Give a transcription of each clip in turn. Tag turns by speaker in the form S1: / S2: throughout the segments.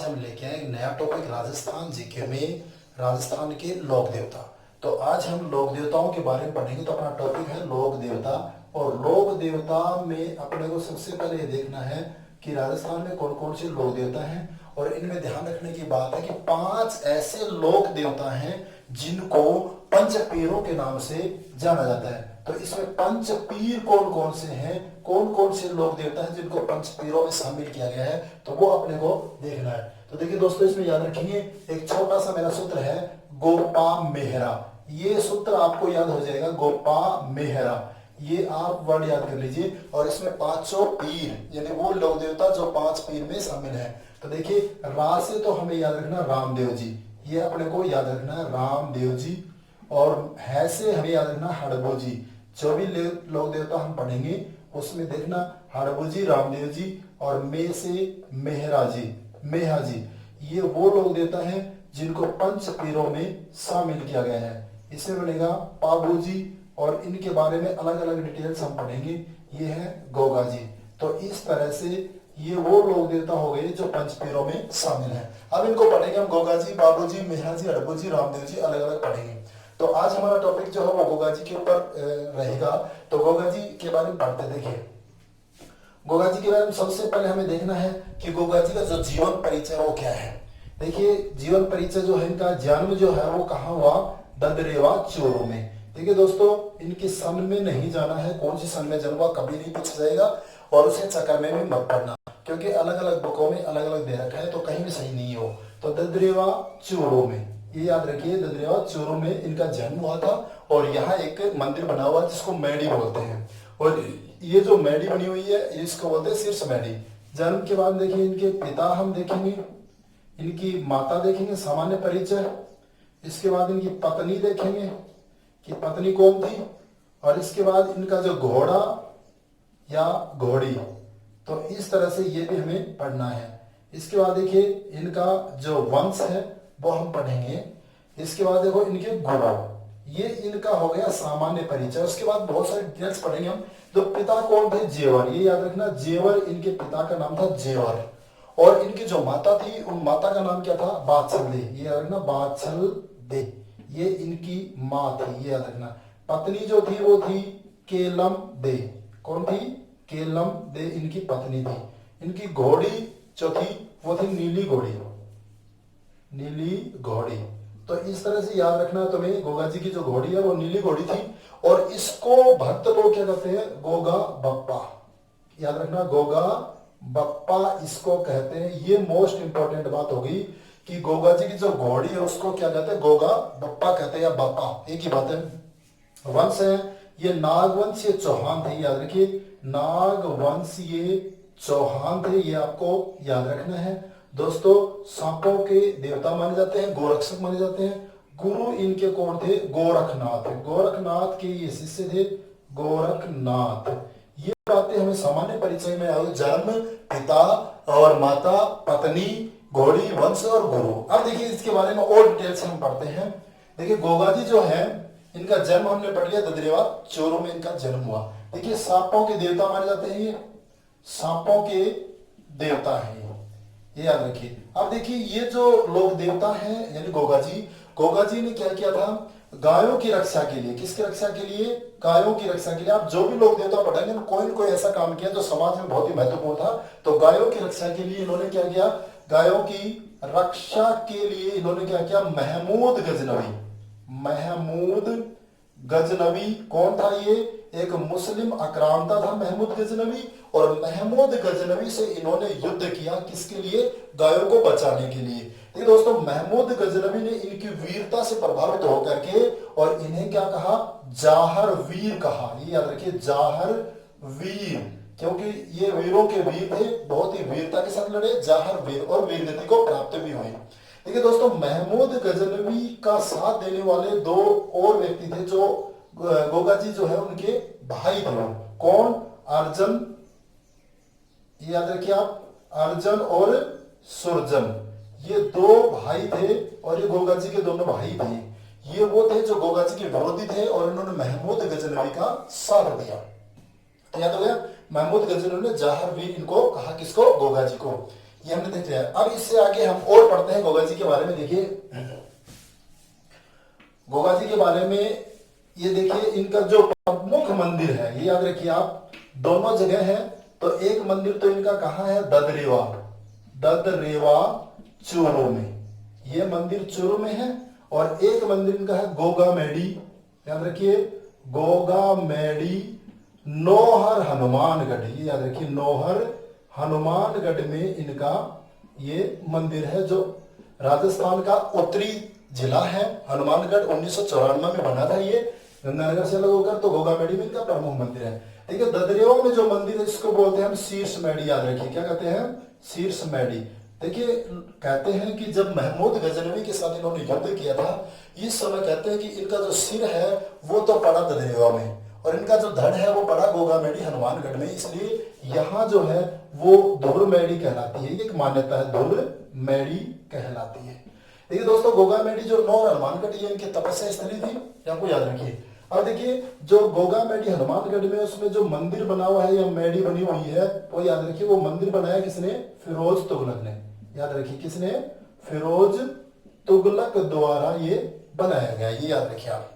S1: हम लेके आए एक नया टॉपिक राजस्थान जीके में, राजस्थान के लोक देवता। तो आज हम लोक देवताओं के बारे में पढ़ेंगे। तो अपना टॉपिक है लोक देवता। और लोक देवता में अपने को सबसे पहले ये देखना है कि राजस्थान में कौन कौन से लोक देवता हैं। और इनमें ध्यान रखने की बात है कि 5 ऐसे लोक देवता हैं जिनको पंचपीरों के नाम से जाना जाता है। तो इसमें पंचपीर कौन कौन से हैं, कौन कौन से लोक देवता हैं जिनको पंचपीरों में शामिल किया गया है, तो वो अपने को देखना है। तो देखिए दोस्तों, इसमें याद रखेंगे एक छोटा सा मेरा सूत्र है गोपा मेहरा। ये सूत्र आपको याद हो जाएगा, गोपा मेहरा। ये आप वर्ड याद कर लीजिए। और इसमें 5 पीर यानी वो लोक देवता जो 5 पीर में शामिल है। तो देखिए रा से तो हमें याद रखना रामदेव जी, ये अपने को याद रखना है रामदेव जी। और है से हमें याद रखना हड़बो जी। जो भी लोक देवता हम पढ़ेंगे उसमें देखना हड़बो जी, रामदेव जी और मे से मेहरा जी, मेहा जी। ये वो लोक देवता हैं जिनको पंच पीरों में शामिल किया गया है। इसमें बनेगा पाबू जी और इनके बारे में अलग अलग डिटेल्स हम पढ़ेंगे। ये है गोगा जी। तो इस तरह से ये वो लोक देवता हो गए जो पंचपीरों में शामिल हैं। अब इनको पढ़ेंगे हम, गोगा जी, बाबू जी, मेहरा जी, हड़बू जी, रामदेव जी, अलग अलग पढ़ेंगे। तो आज हमारा टॉपिक जो है वो गोगा जी के ऊपर रहेगा। तो गोगा जी के बारे में पढ़ते। देखिए गोगा जी के बारे में सबसे पहले हमें देखना है कि गोगा जी का जो जीवन परिचय वो क्या है। देखिए जीवन परिचय जो है, इनका जन्म जो है वो कहाँ हुआ, ददरेवा चूरू में। देखिए दोस्तों, इनके सन में नहीं जाना है, कौन सी सन में जन्म हुआ कभी नहीं पूछा जाएगा। और उसे चकमे में मत पढ़ना, क्योंकि अलग अलग बुकों में अलग अलग दे रखा है, तो कहीं भी सही नहीं हो। तो ददरेवा चूरू में, ये याद रखिए, ददरेवा चूरू में इनका जन्म हुआ था। और यहाँ एक मंदिर बना हुआ है जिसको मैडी बोलते हैं। और ये जो मैडी बनी हुई है इसको बोलते हैं शीर्ष मैडी। जन्म के बाद देखिए इनके पिता हम देखेंगे, इनकी माता देखेंगे, सामान्य परिचय। इसके बाद इनकी पत्नी देखेंगे कि पत्नी कौन थी। और इसके बाद इनका जो घोड़ा या घोड़ी, तो इस तरह से ये भी हमें पढ़ना है। इसके बाद देखिए इनका जो वंश है वो हम पढ़ेंगे। इसके बाद देखो इनके गुरु, ये इनका हो गया सामान्य परिचय। उसके बाद बहुत सारे डिटेल्स पढ़ेंगे हम। तो पिता कौन थे, जेवर, ये याद रखना, जेवर, इनके पिता का नाम था जेवर। और इनकी जो माता थी उन माता का नाम क्या था, बादशल दे, ये याद रखना, बादशल दे, ये इनकी माँ थी, ये याद रखना। पत्नी जो थी वो थी केलम दे, कौन थी, केलम दे इनकी पत्नी थी। इनकी घोड़ी जो थी वो थी नीली घोड़ी, नीली घोड़ी। तो इस तरह से याद रखना तुम्हें, गोगा जी की जो घोड़ी है वो नीली घोड़ी थी। और इसको भक्त लोग क्या कहते हैं, गोगा बप्पा, याद रखना, गोगा बप्पा इसको कहते हैं। ये मोस्ट इंपॉर्टेंट बात होगी कि गोगा जी की जो घोड़ी है उसको क्या कहते हैं, गोगा बप्पा कहते हैं या बापा, एक ही बात है। वंश है ये नागवंश, ये चौहान थे, याद रखिए, नागवंश ये चौहान थे, ये आपको याद रखना है। दोस्तों सांपों के देवता माने जाते हैं, गोरक्षक माने जाते हैं। गुरु इनके कौन थे, गोरखनाथ, गोरखनाथ के ये शिष्य थे, गोरखनाथ। ये बातें हमें सामान्य परिचय में आई, जन्म, पिता और माता, पत्नी, घोड़ी, वंश और गुरु। अब देखिए इसके बारे में और डिटेल्स हम पढ़ते हैं। देखिए गोगा जी जो है इनका जन्म हमने पढ़ लिया, ददरेवा चूरू में इनका जन्म हुआ। देखिए सांपों के देवता माने जाते हैं, ये सांपों के देवता हैं, ये याद रखिए। अब देखिए ये जो लोक देवता हैं यानी गोगा जी ने क्या किया था, गायों की रक्षा के लिए, किसकी रक्षा के लिए, गायों की रक्षा के लिए। आप जो भी लोक देवता पढ़ेंगे कोई न कोई ऐसा काम किया जो समाज में बहुत ही महत्वपूर्ण था। तो गायों की रक्षा के लिए इन्होंने क्या किया, गायों की रक्षा के लिए इन्होंने क्या किया, महमूद गजनवी, महमूद गजनवी कौन था, ये एक मुस्लिम आक्रांता था महमूद गजनवी। और महमूद गजनवी से इन्होंने युद्ध किया, किसके लिए, गायों को बचाने के लिए। देखिए दोस्तों, महमूद गजनवी ने इनकी वीरता से प्रभावित होकर के और इन्हें क्या कहा, जाहर वीर कहा, ये याद रखिए, जाहर वीर, क्योंकि ये वीरों के वीर थे, बहुत ही वीरता के साथ लड़े, जाहर वीर, और वीरगति को प्राप्त भी हुई। देखिए दोस्तों, महमूद गजनवी का साथ देने वाले 2 और व्यक्ति थे जो गोगा जी जो है उनके भाई थे। कौन, अर्जन, याद रखिए आप, अर्जन और सुरजन, ये 2 भाई थे। और ये गोगा जी के दोनों भाई थे। ये वो थे जो गोगा जी के विरोधी थे और इन्होंने महमूद गजनवी का साथ दिया। तो याद हो गया, महमूद गजनवी ने जाहर वीर इनको कहा, किसको, गोगा जी को। ये हमने देख लिया। अब इससे आगे हम और पढ़ते हैं गोगा जी के बारे में। देखिए गोगा जी के बारे में, ये देखिए इनका जो प्रमुख मंदिर है, ये याद रखिए आप, दोनों जगह है। तो एक मंदिर तो इनका कहाँ है, ददरेवा, ददरेवा चूरू में, ये मंदिर चूरू में है। और एक मंदिर इनका है गोगा मेडी, याद रखिए गोगा मेडी नौहर हनुमानगढ़, ये याद रखिए नौहर हनुमानगढ़ में इनका ये मंदिर है, जो राजस्थान का उत्तरी जिला है। हनुमानगढ़ 1994 में बना था ये, गंगानगर से अलग होकर। तो गोगामेडी में इनका प्रमुख मंदिर है। ठीक है, ददरेवा में जो मंदिर है इसको बोलते हैं हम शीर्ष मैडी, याद रखिए क्या कहते हैं, शीर्ष मैडी। देखिए कहते हैं कि जब महमूद गजनवी के साथ इन्होंने युद्ध किया था, इस समय कहते हैं कि इनका जो सिर है वो तो पड़ा ददरेवा में, और इनका जो धड़ है वो पड़ा गोगामेडी हनुमानगढ़ में, इसलिए यहाँ जो है वो धुर मैडी कहलाती है। एक मान्यता है, धुर मैडी कहलाती है। देखिए दोस्तों, गोगामेडी जो नौहर हनुमानगढ़, ये इनकी तपस्या स्थली थी, आपको याद रखिए। अब देखिए जो गोगामेडी हनुमानगढ़ में उसमें जो मंदिर बना हुआ है या मैडी बनी हुई है, वो याद रखिए वो मंदिर बनाया किसने, फिरोज तुगलक ने, याद रखिए किसने, फिरोज तुगलक द्वारा ये बनाया गया, ये याद रखिए आप।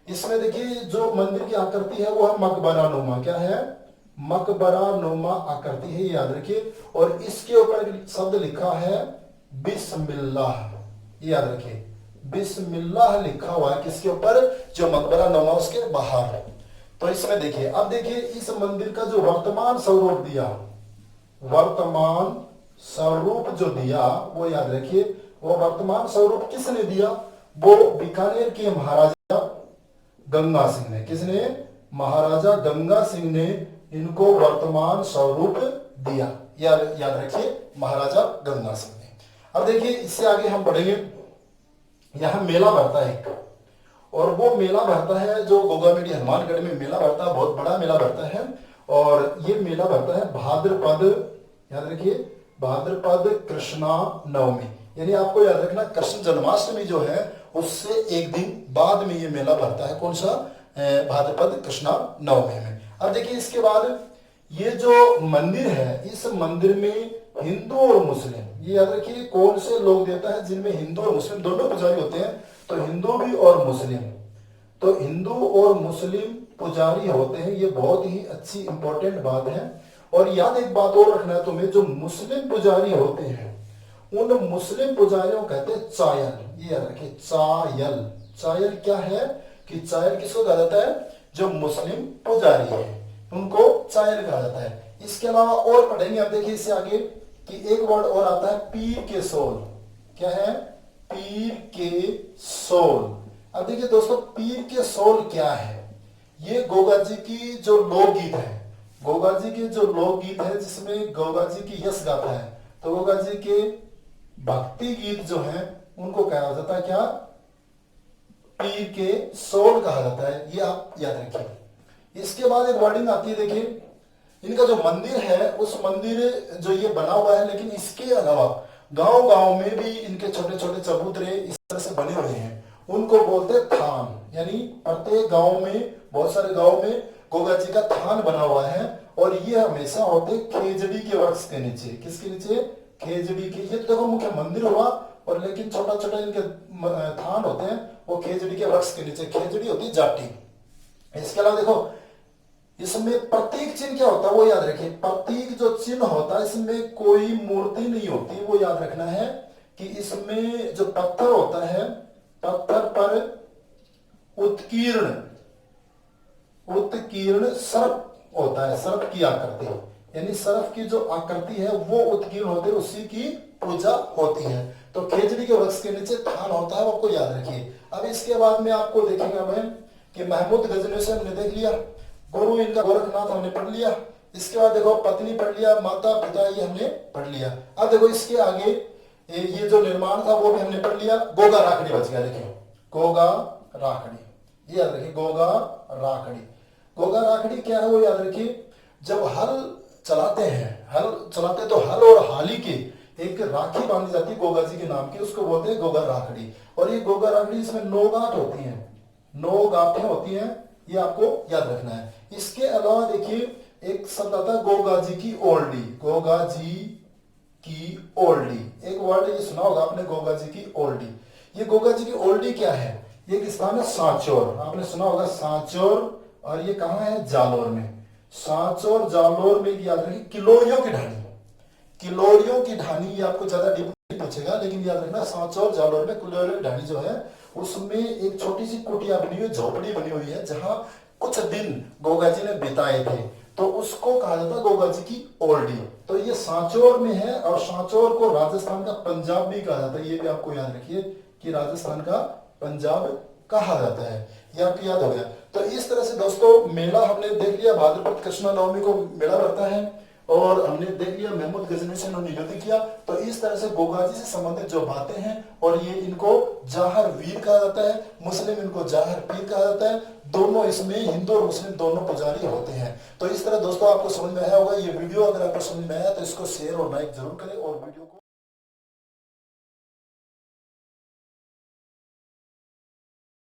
S1: इसमें देखिए जो मंदिर की आकृति है वो है मकबरा नुमा, क्या है, मकबरा नुमा आकृति है, याद रखिए। और इसके ऊपर शब्द लिखा है बिस्मिल्लाह, ये याद रखिए बिस्मिल्लाह लिखा हुआ है किसके ऊपर, जो मकबरा नुमा उसके बाहर है। तो इसमें देखिए, अब देखिए इस मंदिर का जो वर्तमान स्वरूप दिया, वर्तमान स्वरूप जो दिया वो याद रखिए, वो वर्तमान स्वरूप किसने दिया, वो बीकानेर के महाराजा गंगा सिंह ने, किसने, महाराजा गंगा सिंह ने इनको वर्तमान स्वरूप दिया, याद रखिए महाराजा गंगा सिंह ने। अब देखिए इससे आगे हम बढ़ेंगे, यहां मेला भरता है एक, और वो मेला भरता है जो गोगामेडी हनुमानगढ़ में मेला भरता है, बहुत बड़ा मेला भरता है। और ये मेला भरता है भाद्रपद, याद रखिए भाद्रपद कृष्णा नवमी, यानी आपको याद रखना कृष्ण जन्माष्टमी जो है उससे एक दिन बाद में ये मेला भरता है, कौन सा, भाद्रपद कृष्णा नवमी में। अब देखिए इसके बाद ये जो मंदिर है, इस मंदिर में हिंदू और मुस्लिम, ये याद रखिए कौन से लोग देवता है जिनमें हिंदू और मुस्लिम दोनों पुजारी होते हैं, तो हिंदू भी और मुस्लिम, तो हिंदू और मुस्लिम पुजारी होते हैं, ये बहुत ही अच्छी इंपॉर्टेंट बात है। और याद एक बात और रखना है तुम्हें, जो मुस्लिम पुजारी होते हैं उन मुस्लिम पुजारियों कहते हैं चायल, ये याद रखिए चायल। चायल क्या है कि चायल किसको कहा जाता है, जो मुस्लिम पुजारी है उनको चायल कहा जाता है। इसके अलावा और पढ़ेंगे आप, देखिए इससे आगे कि एक वर्ड और आता है पीर के सोल, क्या है, पीर के सोल। अब देखिए दोस्तों पीर के सोल क्या है, ये गोगा जी की जो लोकगीत है, गोगा जी के जो लोकगीत है जिसमें गोगा जी की यश गाथा है, तो गोगा जी के भक्ति गीत जो हैं उनको कहा जाता है क्या, पीर के सोल कहा जाता है, ये आप याद रखिए। इसके बाद एक वर्डिंग आती है, देखिए इनका जो मंदिर है उस मंदिर जो ये बना हुआ है, लेकिन इसके अलावा गांव गांव में भी इनके छोटे छोटे चबूतरे इस तरह से बने हुए हैं, उनको बोलते हैं थान, यानी प्रत्येक गांव में, बहुत सारे गांव में गोगा जी का थान बना हुआ है। और ये हमेशा होते खेजड़ी के वृक्ष के नीचे, किसके नीचे, खेजड़ी के। ये देखो मुख्य मंदिर हुआ, और लेकिन छोटा छोटा इनके थान होते हैं वो खेजड़ी के वृक्ष के नीचे, खेजड़ी होती है जाटी। इसके अलावा देखो इसमें प्रतीक चिन्ह क्या होता है वो याद रखिए, प्रतीक जो चिन्ह होता है इसमें कोई मूर्ति नहीं होती, वो याद रखना है कि इसमें जो पत्थर होता है, पत्थर पर उत्कीर्ण, उत्कीर्ण सर्प होता है, सर्प की आकृति, यानी सर्प की जो आकृति है वो उत्कीर्ण होती है, उसी की पूजा होती है। तो खेजड़ी के वृक्ष के नीचे थान होता है, वो आपको याद रखिए। अब इसके बाद में आपको देखेगा मैं कि महमूद गजनवी से हमने देख लिया, गुरु इनका गोरखनाथ हमने पढ़ लिया, इसके बाद देखो पत्नी पढ़ लिया, माता पिता ये हमने पढ़ लिया। अब देखो इसके आगे ये जो निर्माण था वो भी हमने पढ़ लिया, गोगा राखड़ी बच गया, देखिए गोगा राखड़ी, ये याद रखिए गोगा राखड़ी। गोगा राखड़ी क्या है वो याद रखिए, जब हल चलाते हैं, हल चलाते तो हल और हाली की एक राखी बांधी जाती है गोगा जी के नाम की, उसको बोलते हैं गोगा राखड़ी। और ये गोगा राखड़ी इसमें 9 गांठ होती हैं, 9 गांठें होती हैं, ये आपको याद रखना है। इसके अलावा देखिए एक शब्द आता है गोगा जी की ओल्डी, गोगा जी की ओल्डी। एक वर्ड ये सुना होगा आपने, गोगा जी की ओल्डी। ये गोगा जी की ओल्डी क्या है? ये किस स्थान है? सांचौर। आपने सुना होगा सांचौर, और ये कहाँ है? जालोर में। सांचौर जालोर में, याद रखिए किलोरियों की ढाणी। किलोरियों की ढाणी, ये आपको ज्यादा डीप नहीं पूछेगा, लेकिन याद रखना सांचौर जालोर में किलोरियों की ढाणी जो है उसमें एक छोटी सी कुटिया बनी हुई, झोपड़ी बनी हुई है, जहां कुछ दिन गोगा जी ने बिताए थे, तो उसको कहा जाता है गोगा जी की ओल्डी। तो ये सांचौर में है, और सांचौर को राजस्थान का पंजाब भी कहा जाता है। ये भी आपको याद रखिए कि राजस्थान का पंजाब कहा जाता है, ये आपको याद हो गया। तो इस तरह से दोस्तों मेला हमने देख लिया, भाद्रपद कृष्ण नवमी को मेला लगता है, और हमने देख लिया महमूद गजनवी से इन्होंने युद्ध किया। तो इस तरह से गोगा जी से संबंधित जो बातें हैं, और ये इनको जाहर वीर कहा जाता है, मुस्लिम इनको जाहर पीर कहा जाता है। दोनों इसमें हिंदू और मुस्लिम दोनों पुजारी होते हैं। तो इस तरह दोस्तों आपको समझ में आया होगा। ये वीडियो अगर आपको समझ में आया तो इसको शेयर और लाइक जरूर करें, और वीडियो को